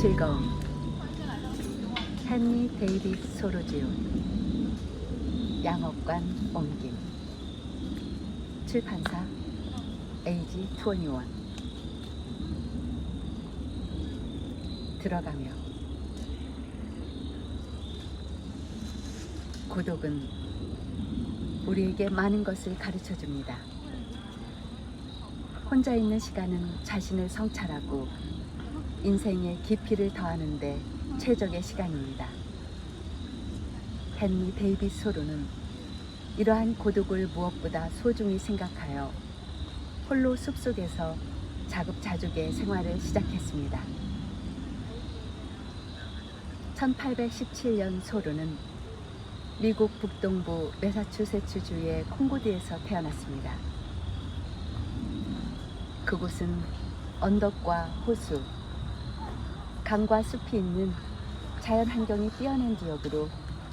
즐거움. 헨리 데이비스 소로지오. 양업관 옮김. 출판사 에이지 21. 들어가며. 고독은 우리에게 많은 것을 가르쳐 줍니다. 혼자 있는 시간은 자신을 성찰하고 인생의 깊이를 더하는데 최적의 시간입니다. 헨리 데이비스 소로는 이러한 고독을 무엇보다 소중히 생각하여 홀로 숲속에서 자급자족의 생활을 시작했습니다. 1817년 소로는 미국 북동부 매사추세츠주의 콩고드에서 태어났습니다. 그곳은 언덕과 호수, 강과 숲이 있는 자연 환경이 뛰어난 지역으로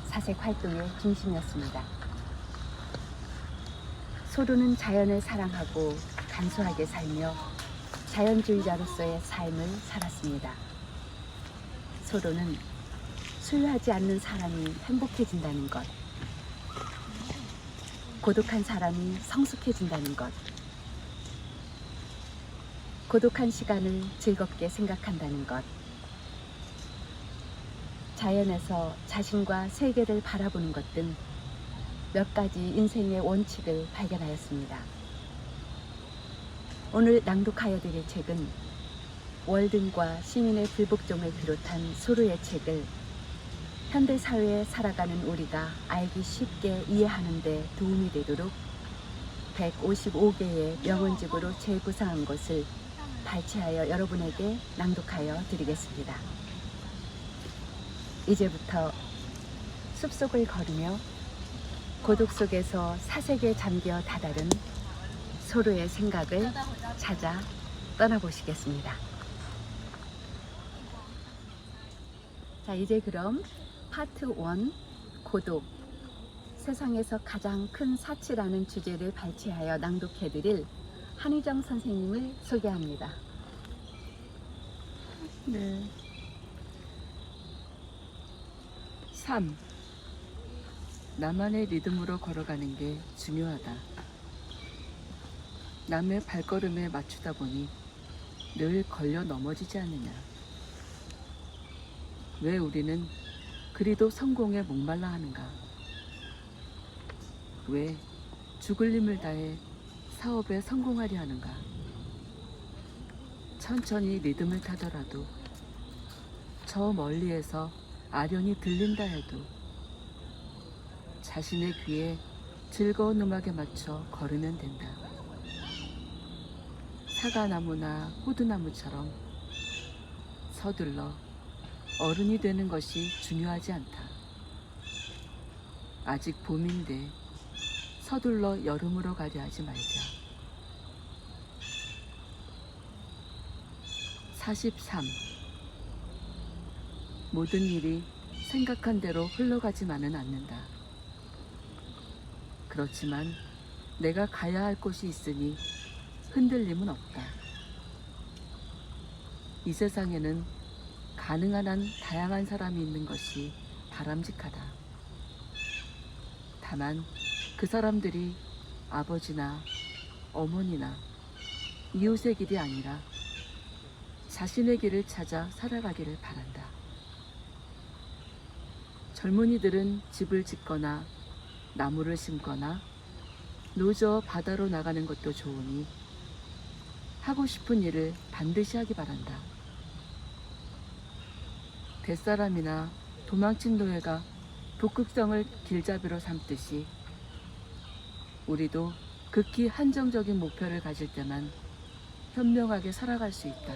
사색 활동의 중심이었습니다. 소로는 자연을 사랑하고 간소하게 살며 자연주의자로서의 삶을 살았습니다. 소로는 소유하지 않는 사람이 행복해진다는 것, 고독한 사람이 성숙해진다는 것, 고독한 시간을 즐겁게 생각한다는 것, 자연에서 자신과 세계를 바라보는 것 등 몇 가지 인생의 원칙을 발견하였습니다. 오늘 낭독하여 드릴 책은 월든과 시민의 불복종을 비롯한 소로의 책을 현대사회에 살아가는 우리가 알기 쉽게 이해하는 데 도움이 되도록 155개의 명언집으로 재구성한 것을 발췌하여 여러분에게 낭독하여 드리겠습니다. 이제부터 숲속을 걸으며 고독 속에서 사색에 잠겨 다다른 소로의 생각을 찾아 떠나보시겠습니다. 자, 이제 그럼 파트 1 고독, 세상에서 가장 큰 사치라는 주제를 발췌하여 낭독해드릴 한희정 선생님을 소개합니다. 네. 3. 나만의 리듬으로 걸어가는 게 중요하다. 남의 발걸음에 맞추다 보니 늘 걸려 넘어지지 않느냐. 왜 우리는 그리도 성공에 목말라 하는가? 왜 죽을 힘을 다해 사업에 성공하려 하는가? 천천히 리듬을 타더라도 저 멀리에서 아련히 들린다 해도 자신의 귀에 즐거운 음악에 맞춰 걸으면 된다. 사과나무나 호두나무처럼 서둘러 어른이 되는 것이 중요하지 않다. 아직 봄인데 서둘러 여름으로 가려 하지 말자. 43. 모든 일이 생각한 대로 흘러가지만은 않는다. 그렇지만 내가 가야 할 곳이 있으니 흔들림은 없다. 이 세상에는 가능한 한 다양한 사람이 있는 것이 바람직하다. 다만 그 사람들이 아버지나 어머니나 이웃의 길이 아니라 자신의 길을 찾아 살아가기를 바란다. 젊은이들은 집을 짓거나 나무를 심거나 노저 바다로 나가는 것도 좋으니 하고 싶은 일을 반드시 하기 바란다. 뱃사람이나 도망친 노예가 북극성을 길잡이로 삼듯이 우리도 극히 한정적인 목표를 가질 때만 현명하게 살아갈 수 있다.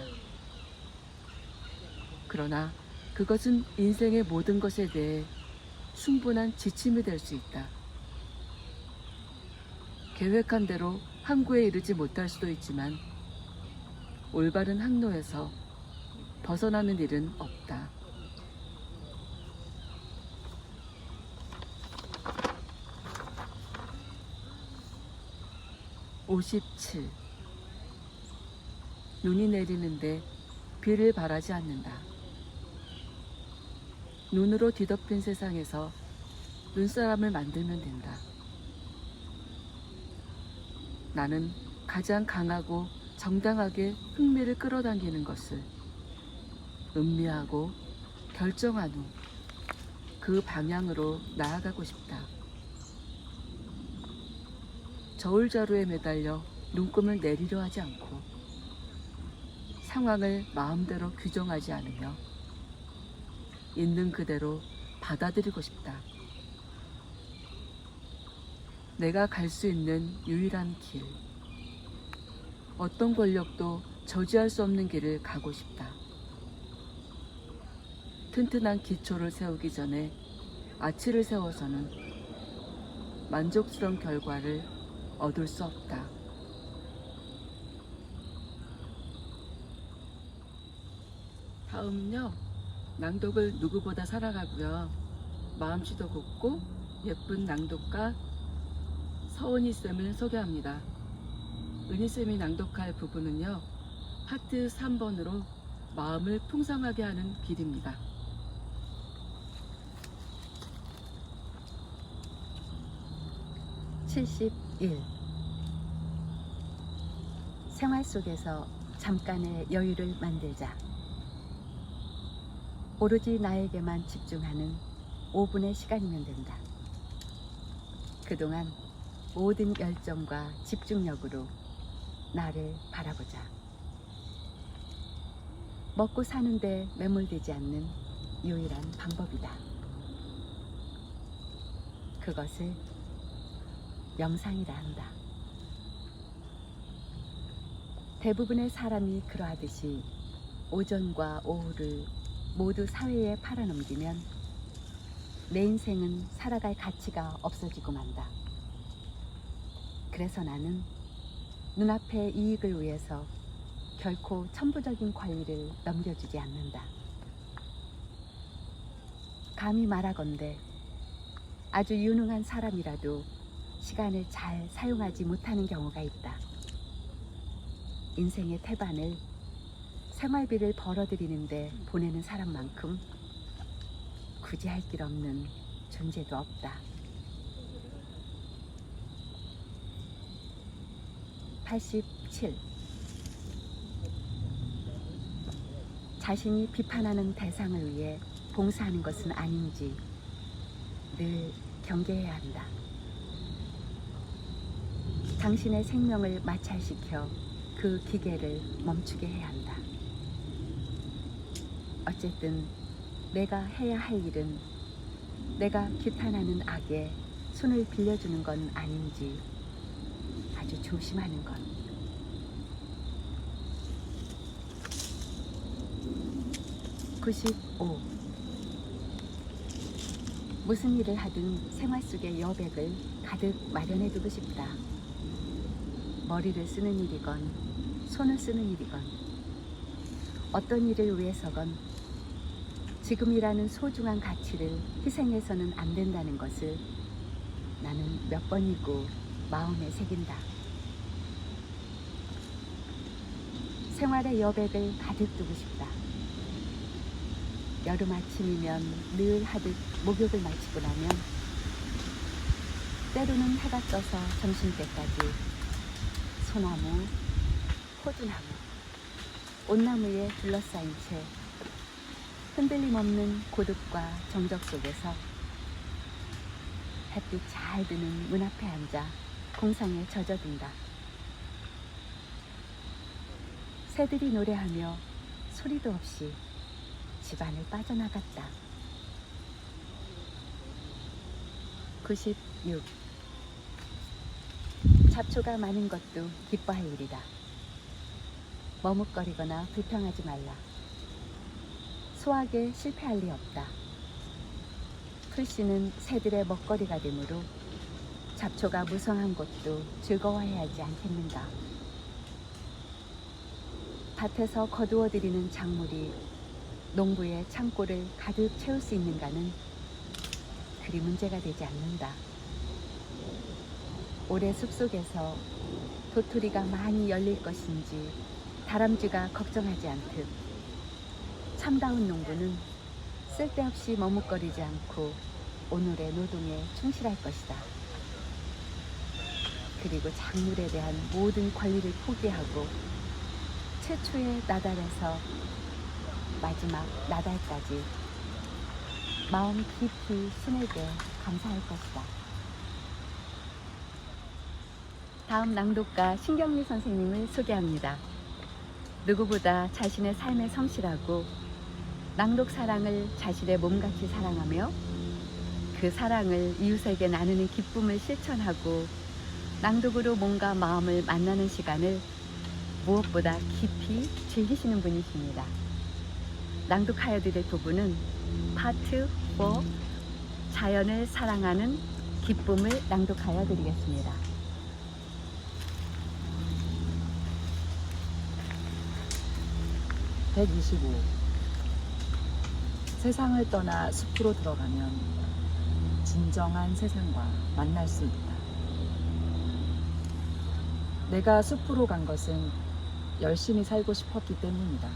그러나 그것은 인생의 모든 것에 대해 충분한 지침이 될 수 있다. 계획한 대로 항구에 이르지 못할 수도 있지만 올바른 항로에서 벗어나는 일은 없다. 57. 눈이 내리는데 비를 바라지 않는다. 눈으로 뒤덮인 세상에서 눈사람을 만들면 된다. 나는 가장 강하고 정당하게 흥미를 끌어당기는 것을 음미하고 결정한 후 그 방향으로 나아가고 싶다. 저울자루에 매달려 눈금을 내리려 하지 않고 상황을 마음대로 규정하지 않으며 있는 그대로 받아들이고 싶다. 내가 갈 수 있는 유일한 길, 어떤 권력도 저지할 수 없는 길을 가고 싶다. 튼튼한 기초를 세우기 전에 아치를 세워서는 만족스러운 결과를 얻을 수 없다. 다음은요, 낭독을 누구보다 사랑하고요, 마음씨도 곱고 예쁜 낭독가 서은희쌤을 소개합니다. 은희쌤이 낭독할 부분은요, 파트 3번으로 마음을 풍성하게 하는 길입니다. (71) 생활 속에서 잠깐의 여유를 만들자. 오로지 나에게만 집중하는 5분의 시간이면 된다. 그동안 모든 열정과 집중력으로 나를 바라보자. 먹고 사는데 매몰되지 않는 유일한 방법이다. 그것을 명상이라 한다. 대부분의 사람이 그러하듯이 오전과 오후를 모두 사회에 팔아넘기면 내 인생은 살아갈 가치가 없어지고 만다. 그래서 나는 눈앞의 이익을 위해서 결코 천부적인 권리를 넘겨주지 않는다. 감히 말하건대 아주 유능한 사람이라도 시간을 잘 사용하지 못하는 경우가 있다. 인생의 태반을 생활비를 벌어들이는데 보내는 사람만큼 굳이 할 길 없는 존재도 없다. 87. 자신이 비판하는 대상을 위해 봉사하는 것은 아닌지 늘 경계해야 한다. 당신의 생명을 마찰시켜 그 기계를 멈추게 해야 한다. 어쨌든 내가 해야 할 일은 내가 규탄하는 악에 손을 빌려주는 건 아닌지 아주 조심하는 것. 95. 무슨 일을 하든 생활 속의 여백을 가득 마련해두고 싶다. 머리를 쓰는 일이건 손을 쓰는 일이건 어떤 일을 위해서건 지금이라는 소중한 가치를 희생해서는 안 된다는 것을 나는 몇 번이고 마음에 새긴다. 생활의 여백을 가득 두고 싶다. 여름 아침이면 늘 하듯 목욕을 마치고 나면 때로는 해가 떠서 점심때까지 소나무, 호두나무, 온나무에 둘러싸인 채 흔들림 없는 고독과 정적 속에서 햇빛 잘 드는 문 앞에 앉아 공상에 젖어든다. 새들이 노래하며 소리도 없이 집안을 빠져나갔다. 96. 잡초가 많은 것도 기뻐할 일이다. 머뭇거리거나 불평하지 말라. 소화에 실패할 리 없다. 풀씨는 새들의 먹거리가 되므로 잡초가 무성한 것도 즐거워해야 하지 않겠는가. 밭에서 거두어들이는 작물이 농부의 창고를 가득 채울 수 있는가는 그리 문제가 되지 않는다. 올해 숲속에서 도토리가 많이 열릴 것인지 다람쥐가 걱정하지 않듯 참다운 농부는 쓸데없이 머뭇거리지 않고 오늘의 노동에 충실할 것이다. 그리고 작물에 대한 모든 권리를 포기하고 최초의 나달에서 마지막 나달까지 마음 깊이 신에게 감사할 것이다. 다음 낭독가 신경미 선생님을 소개합니다. 누구보다 자신의 삶에 성실하고 낭독 사랑을 자신의 몸같이 사랑하며 그 사랑을 이웃에게 나누는 기쁨을 실천하고 낭독으로 몸과 마음을 만나는 시간을 무엇보다 깊이 즐기시는 분이십니다. 낭독하여 드릴 부분은 파트 4 자연을 사랑하는 기쁨을 낭독하여 드리겠습니다. (125) 세상을 떠나 숲으로 들어가면 진정한 세상과 만날 수 있다. 내가 숲으로 간 것은 열심히 살고 싶었기 때문이다.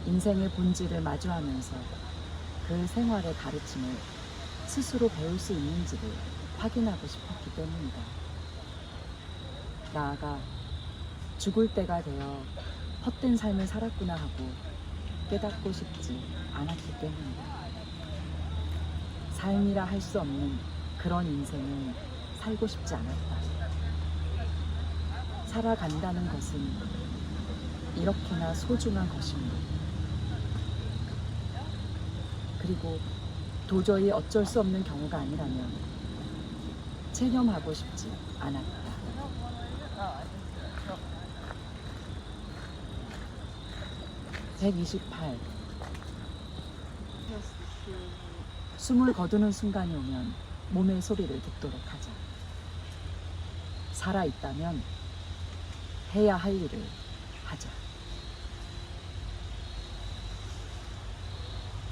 인생의 본질을 마주하면서 그 생활의 가르침을 스스로 배울 수 있는지를 확인하고 싶었기 때문이다. 나아가 죽을 때가 되어 헛된 삶을 살았구나 하고 깨닫고 싶지 않았기 때문이다. 삶이라 할 수 없는 그런 인생을 살고 싶지 않았다. 살아간다는 것은 이렇게나 소중한 것이므로, 그리고 도저히 어쩔 수 없는 경우가 아니라면 체념하고 싶지 않았다. (128) 숨을 거두는 순간이 오면 몸의 소리를 듣도록 하자. 살아있다면 해야 할 일을 하자.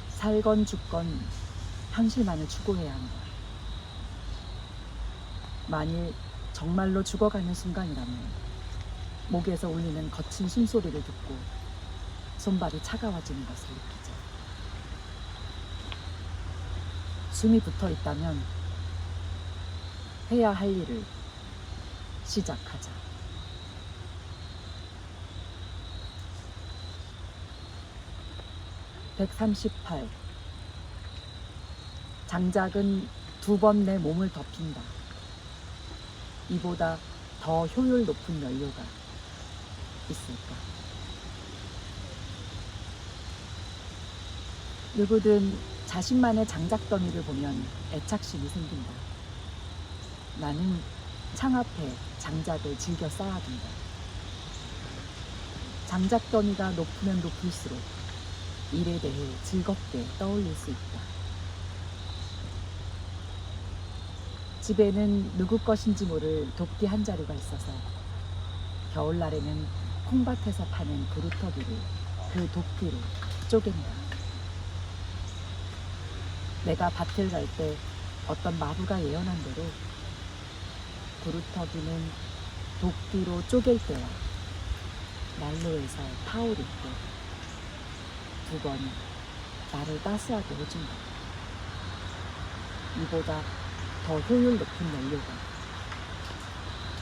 살건 죽건 현실만을 추구해야 한다. 만일 정말로 죽어가는 순간이라면 목에서 울리는 거친 숨소리를 듣고 손발이 차가워지는 것을 느끼자. 숨이 붙어 있다면 해야 할 일을 시작하자. (138) 장작은 2번 내 몸을 덮인다. 이보다 더 효율 높은 연료가 있을까? 누구든 자신만의 장작더미를 보면 애착심이 생긴다. 나는 창 앞에 장작을 즐겨 쌓아둔다. 장작더미가 높으면 높을수록 일에 대해 즐겁게 떠올릴 수 있다. 집에는 누구 것인지 모를 도끼 한 자루가 있어서 겨울날에는 콩밭에서 파는 그루터기를 그 도끼로 쪼갠다. 내가 밭을 갈 때 어떤 마부가 예언한 대로 그루터기는 도끼로 쪼갤 때와 난로에서 타오를 때 2번 나를 따스하게 해준다. 이보다 더 효율 높은 연료가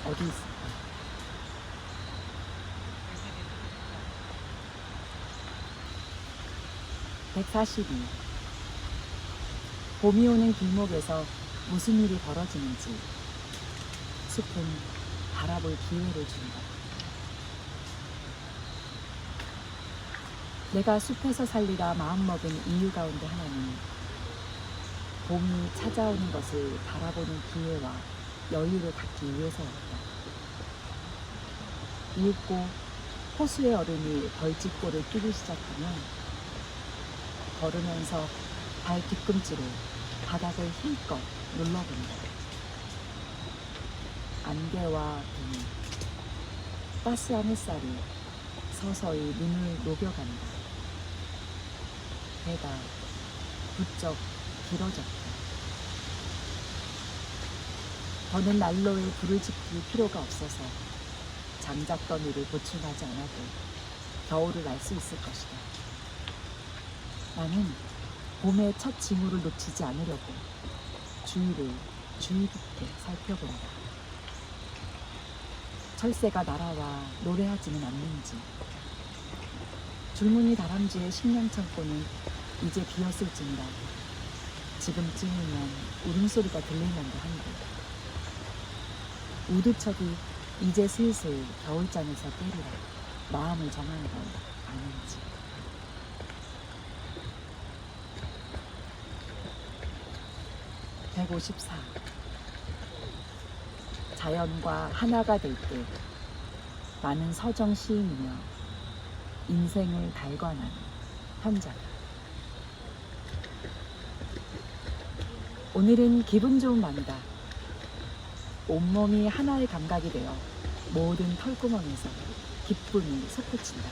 어디 있을까? (142) 봄이 오는 길목에서 무슨 일이 벌어지는지 숲은 바라볼 기회를 준다. 내가 숲에서 살리라 마음먹은 이유 가운데 하나는 봄이 찾아오는 것을 바라보는 기회와 여유를 갖기 위해서였다. 이윽고 호수의 얼음이 벌집골을 끼기 시작하면 걸으면서 발 뒤꿈치로 바닥을 힘껏 눌러본다. 안개와 비, 따스한 햇살이 서서히 눈을 녹여간다. 해가 부쩍 길어졌다. 더는 난로에 불을 지필 필요가 없어서 장작더미를 보충하지 않아도 겨울을 알 수 있을 것이다. 나는 봄의 첫 징후를 놓치지 않으려고 주위를 주의 깊게 살펴본다. 철새가 날아와 노래하지는 않는지, 줄무늬 다람쥐의 식량창고는 이제 비었을지니라 지금쯤이면 울음소리가 들리면도 한데, 우두척이 이제 슬슬 겨울잠에서 깨리라 마음을 정한 건 아닌지. (154) 자연과 하나가 될 때 나는 서정 시인이며 인생을 달관한 현자다. 오늘은 기분 좋은 밤이다. 온몸이 하나의 감각이 되어 모든 털구멍에서 기쁨이 솟구친다.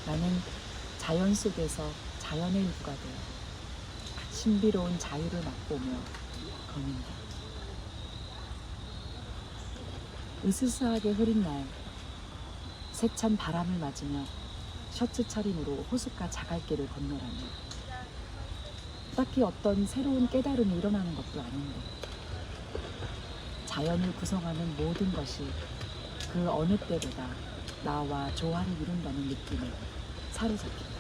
나는 자연 속에서 자연의 일부가 되어 신비로운 자유를 맛보며 걷는다. 으스스하게 흐린 날, 세찬 바람을 맞으며 셔츠 차림으로 호숫가 자갈길을 건너라니 딱히 어떤 새로운 깨달음이 일어나는 것도 아닌데, 자연을 구성하는 모든 것이 그 어느 때보다 나와 조화를 이룬다는 느낌에 사로잡힌다.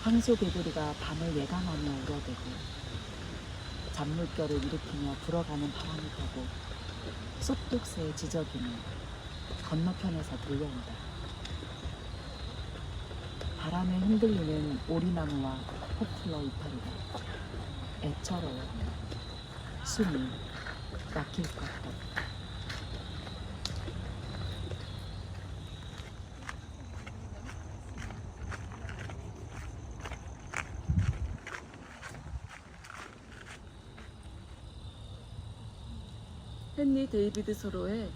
황소개구리가 밤을 예감하며 울어대고 잔물결을 일으키며 불어가는 바람을 타고 쏙독새의 지저귀는 건너편에서 들려온다. 바람에 흔들리는 오리나무와 포플러 이파리가 애처로워 숨이 막힐 것 같다. 헨리 데이비드 소로의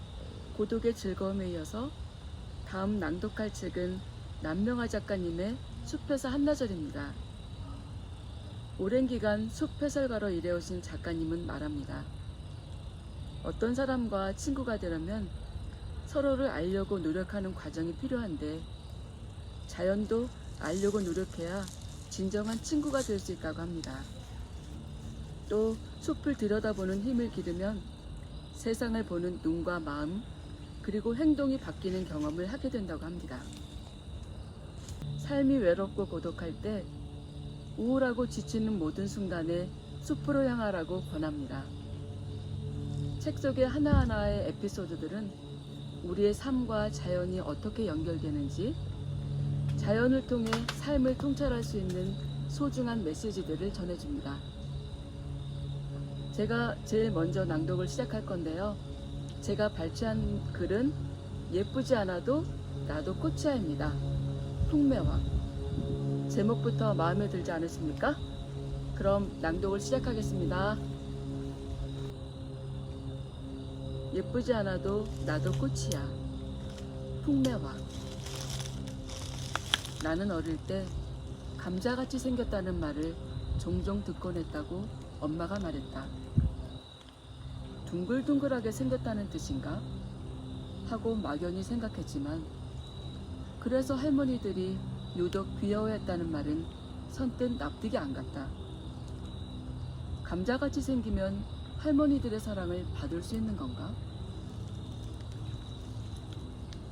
고독의 즐거움에 이어서 다음 낭독할 책은 남명아 작가님의 숲에서 한나절입니다. 오랜 기간 숲 해설가로 일해오신 작가님은 말합니다. 어떤 사람과 친구가 되려면 서로를 알려고 노력하는 과정이 필요한데, 자연도 알려고 노력해야 진정한 친구가 될 수 있다고 합니다. 또 숲을 들여다보는 힘을 기르면 세상을 보는 눈과 마음, 그리고 행동이 바뀌는 경험을 하게 된다고 합니다. 삶이 외롭고 고독할 때 우울하고 지치는 모든 순간에 숲으로 향하라고 권합니다. 책 속의 하나하나의 에피소드들은 우리의 삶과 자연이 어떻게 연결되는지, 자연을 통해 삶을 통찰할 수 있는 소중한 메시지들을 전해줍니다. 제가 제일 먼저 낭독을 시작할 건데요. 제가 발췌한 글은 예쁘지 않아도 나도 꽃이야입니다. 풍매화. 제목부터 마음에 들지 않으십니까? 그럼 낭독을 시작하겠습니다. 예쁘지 않아도 나도 꽃이야. 풍매화. 나는 어릴 때 감자같이 생겼다는 말을 종종 듣곤 했다고 엄마가 말했다. 둥글둥글하게 생겼다는 뜻인가? 하고 막연히 생각했지만, 그래서 할머니들이 유독 귀여워했다는 말은 선뜻 납득이 안 갔다. 감자같이 생기면 할머니들의 사랑을 받을 수 있는 건가?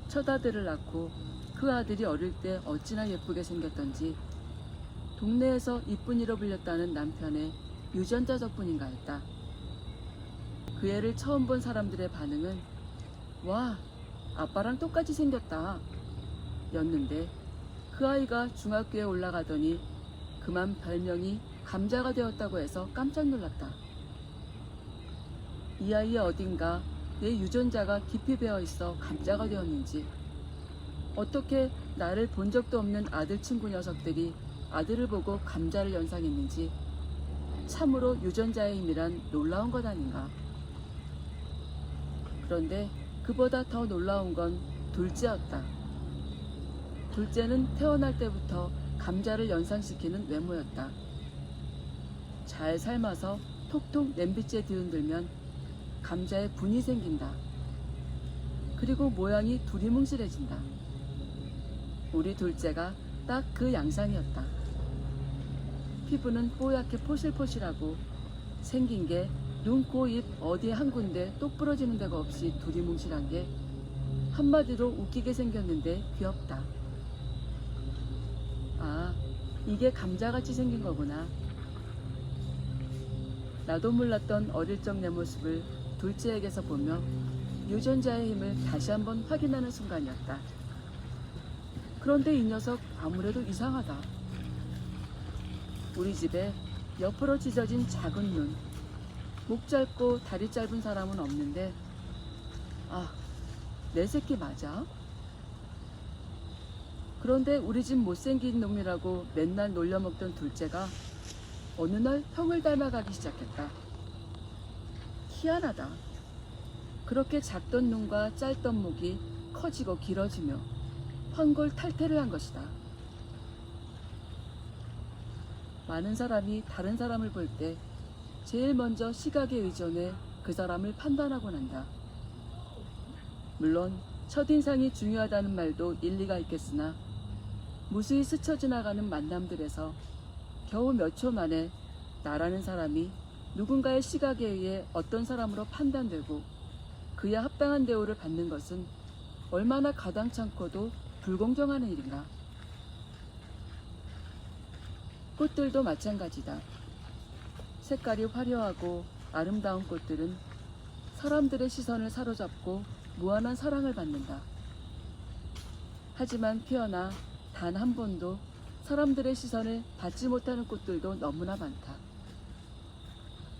첫 아들을 낳고 그 아들이 어릴 때 어찌나 예쁘게 생겼던지 동네에서 이쁜이로 불렸다는 남편의 유전자 덕분인가 했다. 그 애를 처음 본 사람들의 반응은 와, 아빠랑 똑같이 생겼다 였는데, 그 아이가 중학교에 올라가더니 그만 별명이 감자가 되었다고 해서 깜짝 놀랐다. 이 아이의 어딘가 내 유전자가 깊이 배어 있어 감자가 되었는지, 어떻게 나를 본 적도 없는 아들 친구 녀석들이 아들을 보고 감자를 연상했는지, 참으로 유전자의 힘이란 놀라운 것 아닌가. 그런데 그보다 더 놀라운 건 둘째였다. 둘째는 태어날 때부터 감자를 연상시키는 외모였다. 잘 삶아서 톡톡 냄비째 뒤흔들면 감자에 분이 생긴다. 그리고 모양이 두리뭉실해진다. 우리 둘째가 딱 그 양상이었다. 피부는 뽀얗게 포실포실하고 생긴 게 눈, 코, 입 어디 한 군데 똑 부러지는 데가 없이 두리뭉실한 게 한마디로 웃기게 생겼는데 귀엽다. 아, 이게 감자같이 생긴 거구나. 나도 몰랐던 어릴 적 내 모습을 둘째에게서 보며 유전자의 힘을 다시 한번 확인하는 순간이었다. 그런데 이 녀석 아무래도 이상하다. 우리 집에 옆으로 찢어진 작은 눈, 목 짧고 다리 짧은 사람은 없는데, 아, 내 새끼 맞아? 그런데 우리 집 못생긴 놈이라고 맨날 놀려먹던 둘째가 어느 날 형을 닮아가기 시작했다. 희한하다. 그렇게 작던 눈과 짧던 목이 커지고 길어지며 환골탈태를 한 것이다. 많은 사람이 다른 사람을 볼 때 제일 먼저 시각에 의존해 그 사람을 판단하곤 한다. 물론 첫인상이 중요하다는 말도 일리가 있겠으나 무수히 스쳐 지나가는 만남들에서 겨우 몇 초 만에 나라는 사람이 누군가의 시각에 의해 어떤 사람으로 판단되고 그야 합당한 대우를 받는 것은 얼마나 가당찮고도 불공정한 일인가. 꽃들도 마찬가지다. 색깔이 화려하고 아름다운 꽃들은 사람들의 시선을 사로잡고 무한한 사랑을 받는다. 하지만 피어나 단 한 번도 사람들의 시선을 받지 못하는 꽃들도 너무나 많다.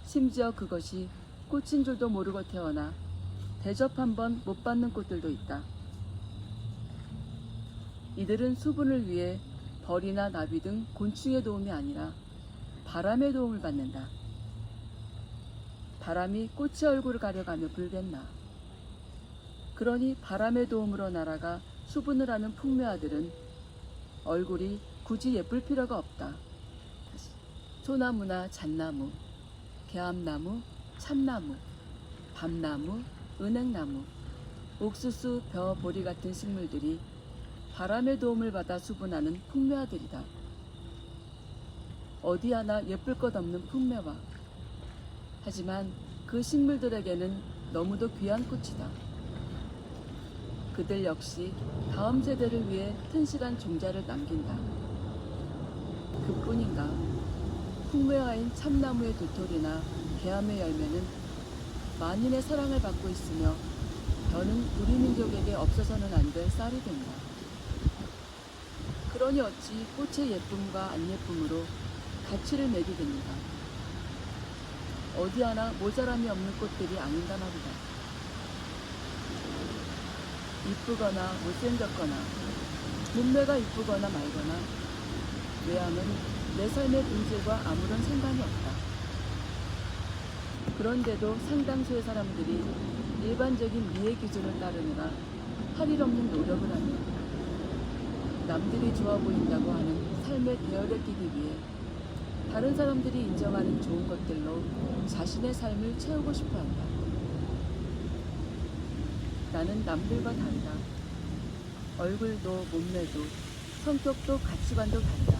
심지어 그것이 꽃인 줄도 모르고 태어나 대접 한 번 못 받는 꽃들도 있다. 이들은 수분을 위해 벌이나 나비 등 곤충의 도움이 아니라 바람의 도움을 받는다. 바람이 꽃의 얼굴을 가려가며 불겠나. 그러니 바람의 도움으로 날아가 수분을 하는 풍묘아들은 얼굴이 굳이 예쁠 필요가 없다. 소나무나 잣나무, 개암나무, 참나무, 밤나무, 은행나무, 옥수수, 벼, 보리 같은 식물들이 바람의 도움을 받아 수분하는 풍묘아들이다. 어디 하나 예쁠 것 없는 풍묘아. 하지만 그 식물들에게는 너무도 귀한 꽃이다. 그들 역시 다음 세대를 위해 튼실한 종자를 남긴다. 그뿐인가? 풍묘아인 참나무의 도토리나 개암의 열매는 만인의 사랑을 받고 있으며 벼는 우리 민족에게 없어서는 안 될 쌀이 된다. 그러니 어찌 꽃의 예쁨과 안 예쁨으로 가치를 매기겠는가. 어디 하나 모자람이 없는 꽃들이 아닌가 말이다. 이쁘거나 못생겼거나 몸매가 이쁘거나 말거나 외양은 내 삶의 본질과 아무런 상관이 없다. 그런데도 상당수의 사람들이 일반적인 미의 기준을 따르느라 할 일 없는 노력을 하며 남들이 좋아 보인다고 하는 삶의 대열에 끼기 위해 다른 사람들이 인정하는 좋은 것들로 자신의 삶을 채우고 싶어 한다. 나는 남들과 다르다. 얼굴도 몸매도 성격도 가치관도 다르다.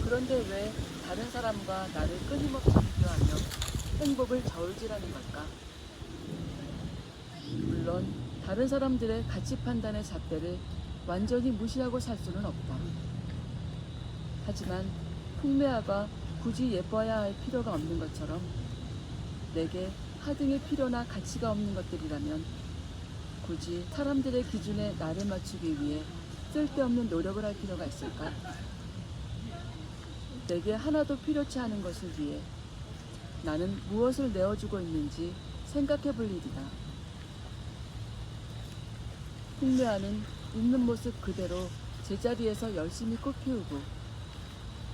그런데 왜 다른 사람과 나를 끊임없이 비교하며 행복을 저울질하는 걸까? 물론 다른 사람들의 가치 판단의 잣대를 완전히 무시하고 살 수는 없다. 하지만 풍매아가 굳이 예뻐야 할 필요가 없는 것처럼 내게 하등의 필요나 가치가 없는 것들이라면 굳이 사람들의 기준에 나를 맞추기 위해 쓸데없는 노력을 할 필요가 있을까? 내게 하나도 필요치 않은 것을 위해 나는 무엇을 내어주고 있는지 생각해 볼 일이다. 풍매아는 있는 모습 그대로 제자리에서 열심히 꽃 피우고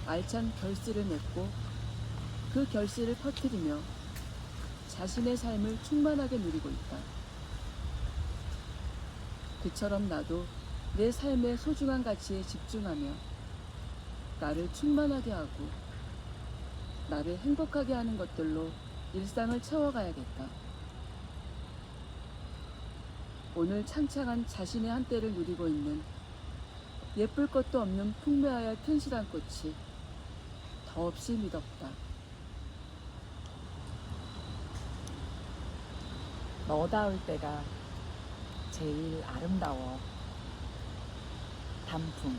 알찬 결실을 맺고 그 결실을 퍼뜨리며 자신의 삶을 충만하게 누리고 있다. 그처럼 나도 내 삶의 소중한 가치에 집중하며 나를 충만하게 하고 나를 행복하게 하는 것들로 일상을 채워가야겠다. 오늘 창창한 자신의 한때를 누리고 있는 예쁠 것도 없는 풍매하여 튼실한 꽃이 더없이 미덥다. 너다울 때가 제일 아름다워. 단풍.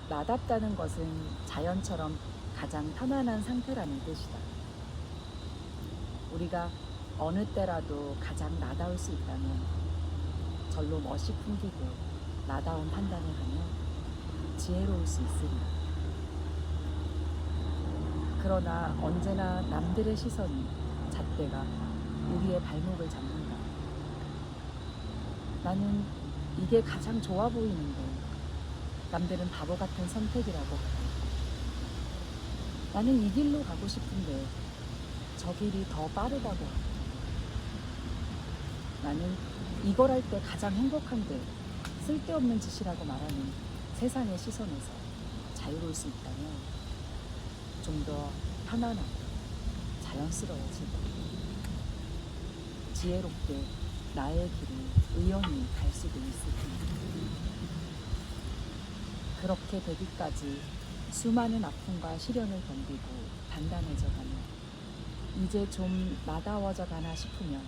나답다는 것은 자연처럼 가장 편안한 상태라는 뜻이다. 우리가 어느 때라도 가장 나다울 수 있다면 절로 멋이 풍기고 나다운 판단을 하며 지혜로울 수 있으리라. 그러나 언제나 남들의 시선이 잣대가 우리의 발목을 잡는다. 나는 이게 가장 좋아 보이는데 남들은 바보 같은 선택이라고 하고, 나는 이 길로 가고 싶은데 저 길이 더 빠르다고 하고, 나는 이걸 할 때 가장 행복한데 쓸데없는 짓이라고 말하는 세상의 시선에서 자유로울 수 있다면 좀 더 편안하고 자연스러워지고 지혜롭게 나의 길을 의연히 갈 수도 있을 텐데, 그렇게 되기까지 수많은 아픔과 시련을 견디고 단단해져가며 이제 좀 나다워져 가나 싶으면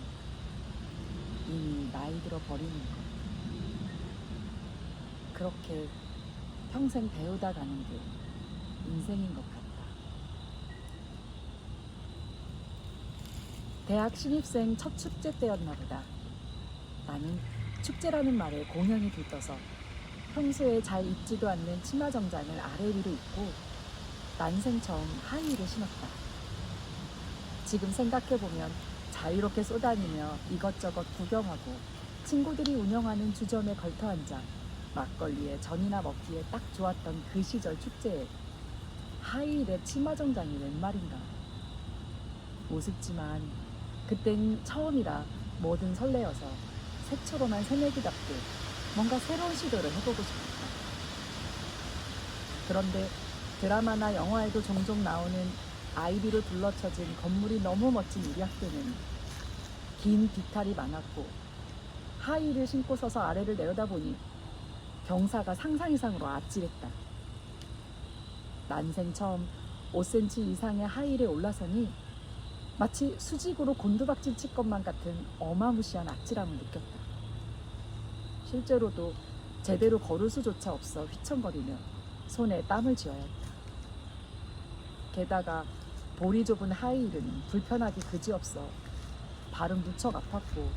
이미 나이 들어 버리는 것. 그렇게 평생 배우다 가는 게 인생인 것 같다. 대학 신입생 첫 축제 때였나 보다. 나는 축제라는 말에 공연이 들떠서 평소에 잘 입지도 않는 치마 정장을 아래 위로 입고 난생 처음 하이힐을 신었다. 지금 생각해보면 자유롭게 쏘다니며 이것저것 구경하고 친구들이 운영하는 주점에 걸터앉아 막걸리에 전이나 먹기에 딱 좋았던 그 시절 축제에 하이힐에 치마 정장이 웬 말인가. 우습지만 그땐 처음이라 뭐든 설레어서 새초롬한 새내기답게 뭔가 새로운 시도를 해보고 싶었다. 그런데 드라마나 영화에도 종종 나오는 아이비로 둘러쳐진 건물이 너무 멋진 우리 학교는 긴 비탈이 많았고 하이힐을 신고 서서 아래를 내려다보니 경사가 상상 이상으로 아찔했다. 난생 처음 5cm 이상의 하이힐에 올라서니 마치 수직으로 곤두박질 칠 것만 같은 어마무시한 아찔함을 느꼈다. 실제로도 제대로 걸을 수조차 없어 휘청거리며 손에 땀을 쥐어야 했다. 게다가 볼이 좁은 하이힐은 불편하기 그지없어 발은 무척 아팠고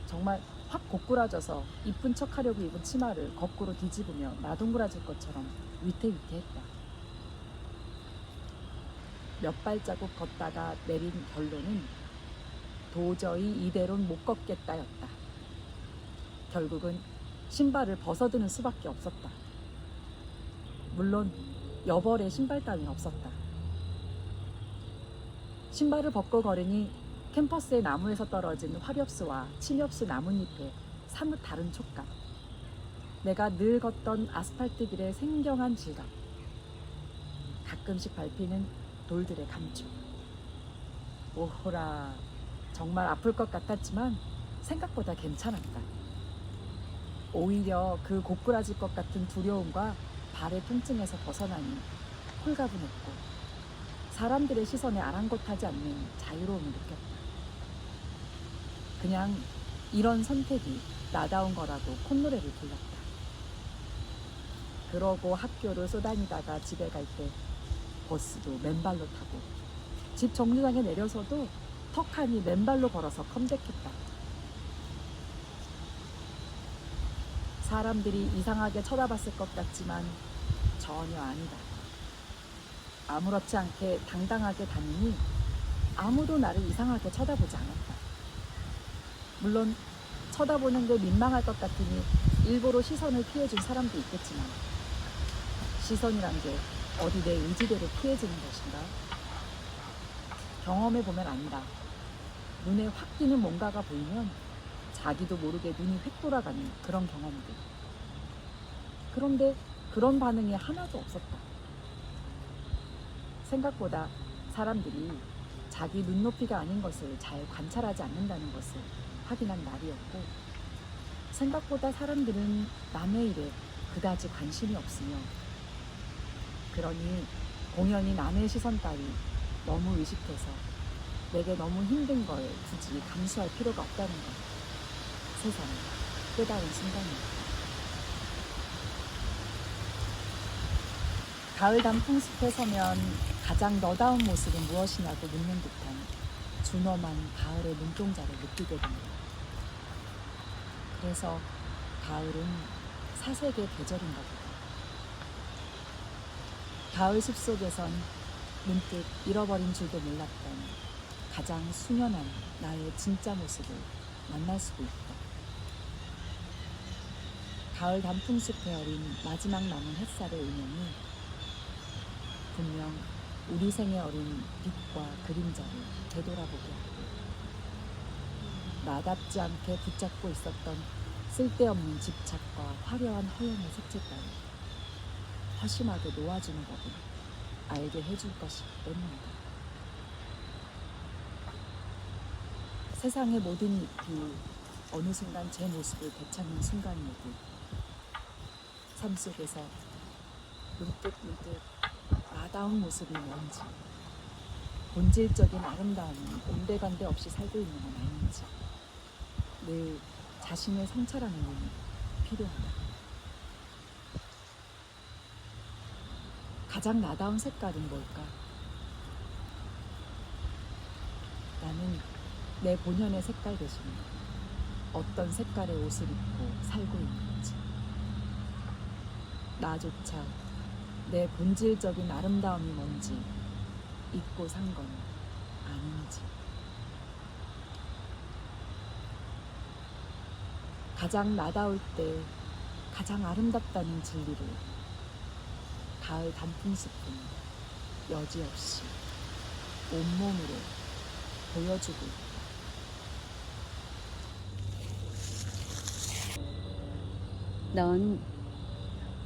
정말 확 고꾸라져서 이쁜 척하려고 입은 치마를 거꾸로 뒤집으며 나동그라질 것처럼 위태위태했다. 몇 발자국 걷다가 내린 결론은 도저히 이대로는 못 걷겠다였다. 결국은 신발을 벗어드는 수밖에 없었다. 물론 여벌의 신발 따윈 없었다. 신발을 벗고 걸으니 캠퍼스의 나무에서 떨어진 화렵수와 침엽수 나뭇잎의 사뭇 다른 촉감, 내가 늘 걷던 아스팔트 길의 생경한 질감, 가끔씩 밟히는 돌들의 감촉. 오호라, 정말 아플 것 같았지만 생각보다 괜찮았다. 오히려 그 고꾸라질 것 같은 두려움과 발의 통증에서 벗어나니 홀가분했고 사람들의 시선에 아랑곳하지 않는 자유로움을 느꼈다. 그냥 이런 선택이 나다운 거라고 콧노래를 불렀다. 그러고 학교를 쏘다니다가 집에 갈 때 버스도 맨발로 타고 집 정류장에 내려서도 턱하니 맨발로 걸어서 컴백했다. 사람들이 이상하게 쳐다봤을 것 같지만 전혀 아니다. 아무렇지 않게 당당하게 다니니 아무도 나를 이상하게 쳐다보지 않았다. 물론 쳐다보는 게 민망할 것 같으니 일부러 시선을 피해준 사람도 있겠지만 시선이란 게 어디 내 의지대로 피해지는 것인가? 경험해보면 안다. 눈에 확 띄는 뭔가가 보이면 자기도 모르게 눈이 휙 돌아가는 그런 경험들. 그런데 그런 반응이 하나도 없었다. 생각보다 사람들이 자기 눈높이가 아닌 것을 잘 관찰하지 않는다는 것을 확인한 날이었고, 생각보다 사람들은 남의 일에 그다지 관심이 없으며, 그러니 공연히 남의 시선 따위 너무 의식해서 내게 너무 힘든 걸 굳이 감수할 필요가 없다는 것, 세상에 깨달은 순간이었다. 가을 단풍숲에 서면 가장 너다운 모습은 무엇이냐고 묻는 듯한 준엄한 가을의 눈동자를 느끼게 됩니다. 그래서 가을은 사색의 계절인가 보다. 가을 숲속에선 문득 잃어버린 줄도 몰랐던 가장 순연한 나의 진짜 모습을 만날 수도 있다. 가을 단풍숲에 어린 마지막 남은 햇살의 은연이 분명 우리 생에 어린 빛과 그림자를 되돌아보게 하고, 나답지 않게 붙잡고 있었던 쓸데없는 집착과 화려한 허영의 색채 따위 허심하게 놓아주는 법을 알게 해줄 것이기 때문이다. 세상의 모든 잎이 어느 순간 제 모습을 되찾는 순간이 오고, 삶 속에서 문득 나다운 모습이 뭔지, 본질적인 아름다움이 온데간데 없이 살고 있는 건 아닌지 늘 자신을 성찰하는 눈이 필요하다. 가장 나다운 색깔은 뭘까? 나는 내 본연의 색깔 대신 어떤 색깔의 옷을 입고 살고 있는지, 나조차 내 본질적인 아름다움이 뭔지 잊고 산 건 아닌지. 가장 나다울 때 가장 아름답다는 진리를 가을 단풍숲은 여지없이 온몸으로 보여주고 있다. 넌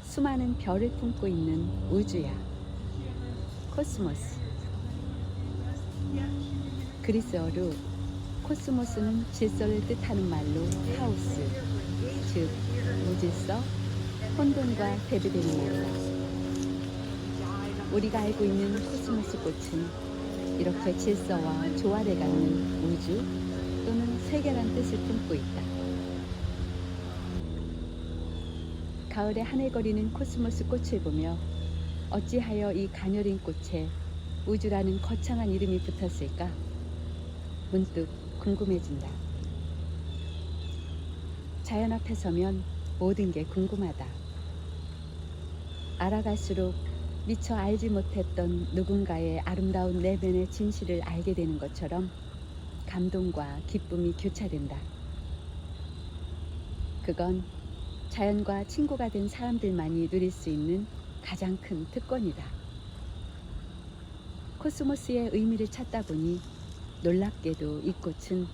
수많은 별을 품고 있는 우주야. 코스모스. 그리스어로 코스모스는 질서를 뜻하는 말로 하우스, 즉 무질서, 혼돈과 대비되는 말이다. 우리가 알고 있는 코스모스 꽃은 이렇게 질서와 조화를 갖는 우주 또는 세계란 뜻을 품고 있다. 가을에 하늘거리는 코스모스 꽃을 보며 어찌하여 이 가녀린 꽃에 우주라는 거창한 이름이 붙었을까? 문득 궁금해진다. 자연 앞에 서면 모든 게 궁금하다. 알아갈수록 미처 알지 못했던 누군가의 아름다운 내면의 진실을 알게 되는 것처럼 감동과 기쁨이 교차된다. 그건 자연과 친구가 된 사람들만이 누릴 수 있는 가장 큰 특권이다. 코스모스의 의미를 찾다 보니 놀랍게도 이 꽃은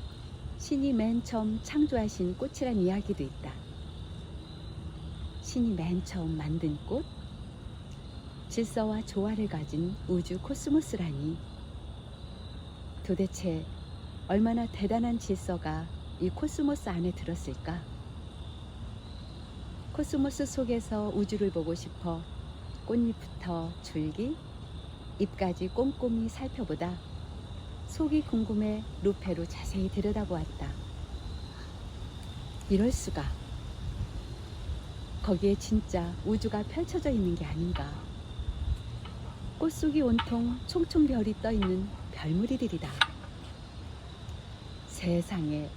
신이 맨 처음 창조하신 꽃이란 이야기도 있다. 신이 맨 처음 만든 꽃? 질서와 조화를 가진 우주 코스모스라니. 도대체 얼마나 대단한 질서가 이 코스모스 안에 들었을까? 코스모스 속에서 우주를 보고 싶어 꽃잎부터 줄기, 잎까지 꼼꼼히 살펴보다 속이 궁금해 루페로 자세히 들여다보았다. 이럴 수가. 거기에 진짜 우주가 펼쳐져 있는 게 아닌가. 꽃속이 온통 총총 별이 떠 있는 별무리들이다. 세상에,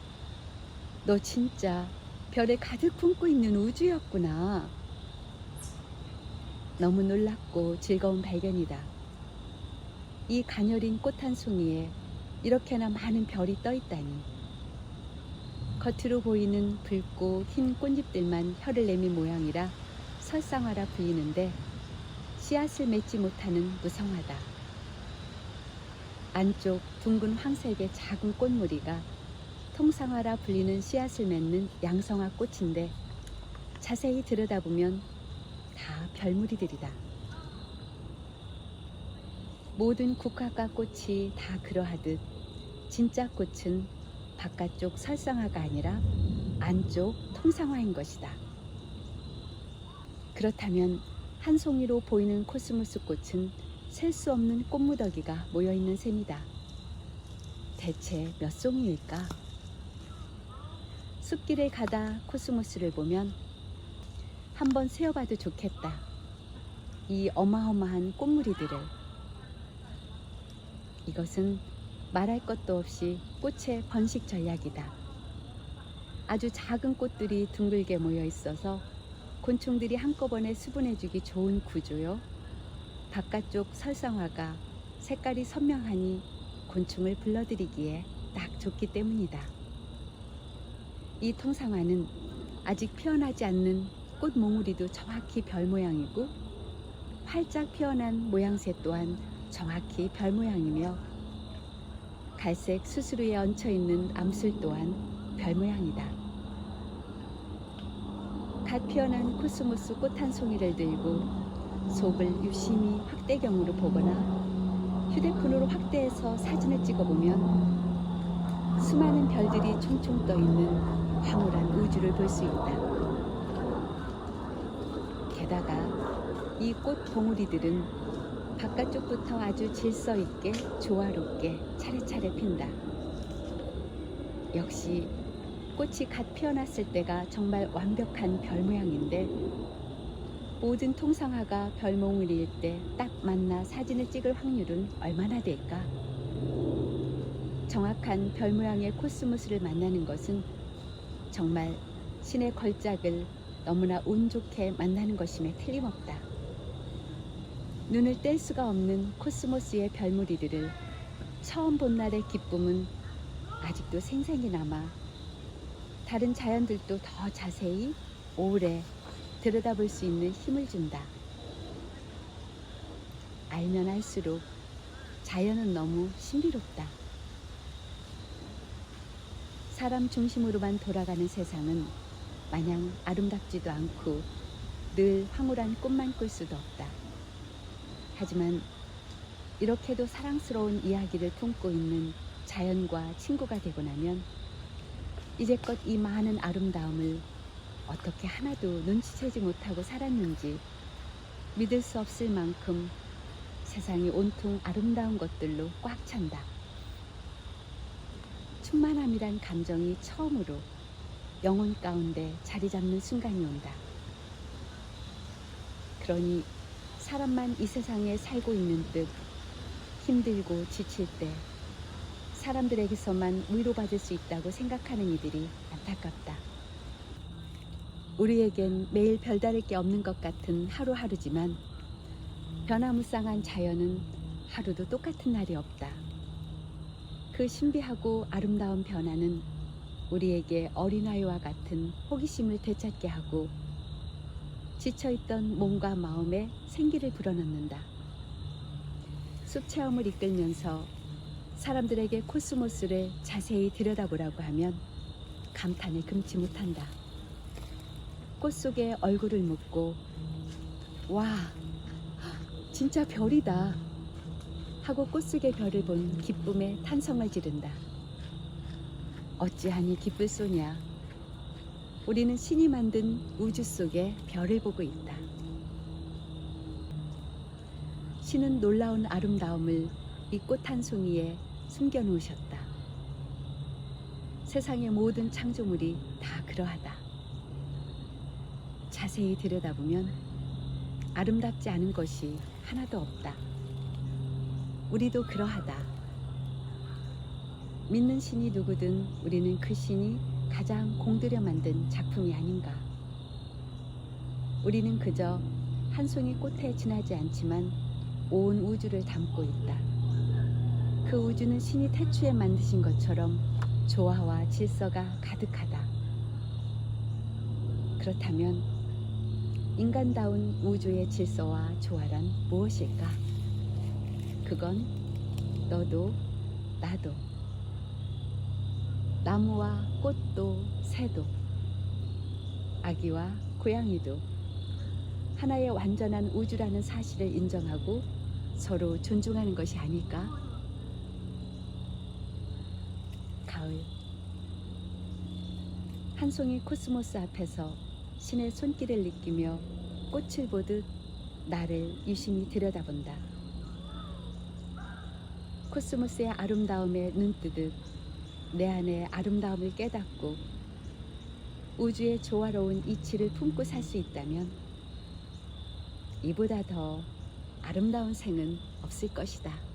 너 진짜 별에 가득 품고 있는 우주였구나. 너무 놀랍고 즐거운 발견이다. 이 가녀린 꽃 한 송이에 이렇게나 많은 별이 떠 있다니. 겉으로 보이는 붉고 흰 꽃잎들만 혀를 내민 모양이라 설상화라 불리는데 씨앗을 맺지 못하는 무성화다. 안쪽 둥근 황색의 작은 꽃무리가 통상화라 불리는 씨앗을 맺는 양성화 꽃인데 자세히 들여다보면 다 별무리들이다. 모든 국화과 꽃이 다 그러하듯 진짜 꽃은 바깥쪽 설상화가 아니라 안쪽 통상화인 것이다. 그렇다면 한 송이로 보이는 코스모스 꽃은 셀 수 없는 꽃무더기가 모여있는 셈이다. 대체 몇 송이일까? 숲길을 가다 코스모스를 보면 한번 세어봐도 좋겠다. 이 어마어마한 꽃무리들을. 이것은 말할 것도 없이 꽃의 번식 전략이다. 아주 작은 꽃들이 둥글게 모여 있어서 곤충들이 한꺼번에 수분해주기 좋은 구조요. 바깥쪽 설상화가 색깔이 선명하니 곤충을 불러들이기에 딱 좋기 때문이다. 이 통상화는 아직 피어나지 않는 꽃 몽우리도 정확히 별 모양이고 활짝 피어난 모양새 또한 정확히 별 모양이며 갈색 수수루에 얹혀있는 암술 또한 별 모양이다. 갓 피어난 코스모스 꽃 한 송이를 들고 속을 유심히 확대경으로 보거나 휴대폰으로 확대해서 사진을 찍어보면 수많은 별들이 총총 떠있는 황홀한 우주를 볼 수 있다. 게다가 이 꽃 봉우리들은 바깥쪽부터 아주 질서 있게 조화롭게 차례차례 핀다. 역시 꽃이 갓 피어났을 때가 정말 완벽한 별 모양인데 모든 통상화가 별 몽우리일 때 딱 만나 사진을 찍을 확률은 얼마나 될까? 정확한 별 모양의 코스모스를 만나는 것은 정말 신의 걸작을 너무나 운 좋게 만나는 것임에 틀림없다. 눈을 뗄 수가 없는 코스모스의 별무리들을 처음 본 날의 기쁨은 아직도 생생히 남아 다른 자연들도 더 자세히 오래 들여다볼 수 있는 힘을 준다. 알면 알수록 자연은 너무 신비롭다. 사람 중심으로만 돌아가는 세상은 마냥 아름답지도 않고 늘 황홀한 꿈만 꿀 수도 없다. 하지만 이렇게도 사랑스러운 이야기를 품고 있는 자연과 친구가 되고 나면 이제껏 이 많은 아름다움을 어떻게 하나도 눈치채지 못하고 살았는지 믿을 수 없을 만큼 세상이 온통 아름다운 것들로 꽉 찬다. 충만함이란 감정이 처음으로 영혼 가운데 자리 잡는 순간이 온다. 그러니 사람만 이 세상에 살고 있는 듯 힘들고 지칠 때 사람들에게서만 위로받을 수 있다고 생각하는 이들이 안타깝다. 우리에겐 매일 별다를 게 없는 것 같은 하루하루지만 변화무쌍한 자연은 하루도 똑같은 날이 없다. 그 신비하고 아름다운 변화는 우리에게 어린아이와 같은 호기심을 되찾게 하고 지쳐있던 몸과 마음에 생기를 불어넣는다. 숲 체험을 이끌면서 사람들에게 코스모스를 자세히 들여다보라고 하면 감탄을 금치 못한다. 꽃 속에 얼굴을 묻고 와, 진짜 별이다 하고 꽃 속의 별을 본 기쁨에 탄성을 지른다. 어찌하니 기쁠 소냐. 우리는 신이 만든 우주 속에 별을 보고 있다. 신은 놀라운 아름다움을 이 꽃 한 송이에 숨겨놓으셨다. 세상의 모든 창조물이 다 그러하다. 자세히 들여다보면 아름답지 않은 것이 하나도 없다. 우리도 그러하다. 믿는 신이 누구든 우리는 그 신이 가장 공들여 만든 작품이 아닌가. 우리는 그저 한 송이 꽃에 지나지 않지만 온 우주를 담고 있다. 그 우주는 신이 태초에 만드신 것처럼 조화와 질서가 가득하다. 그렇다면 인간다운 우주의 질서와 조화란 무엇일까? 그건 너도 나도 나무와 꽃도 새도 아기와 고양이도 하나의 완전한 우주라는 사실을 인정하고 서로 존중하는 것이 아닐까? 가을 한 송이 코스모스 앞에서 신의 손길을 느끼며 꽃을 보듯 나를 유심히 들여다본다. 코스모스의 아름다움에 눈뜨듯 내 안의 아름다움을 깨닫고 우주의 조화로운 이치를 품고 살 수 있다면 이보다 더 아름다운 생은 없을 것이다.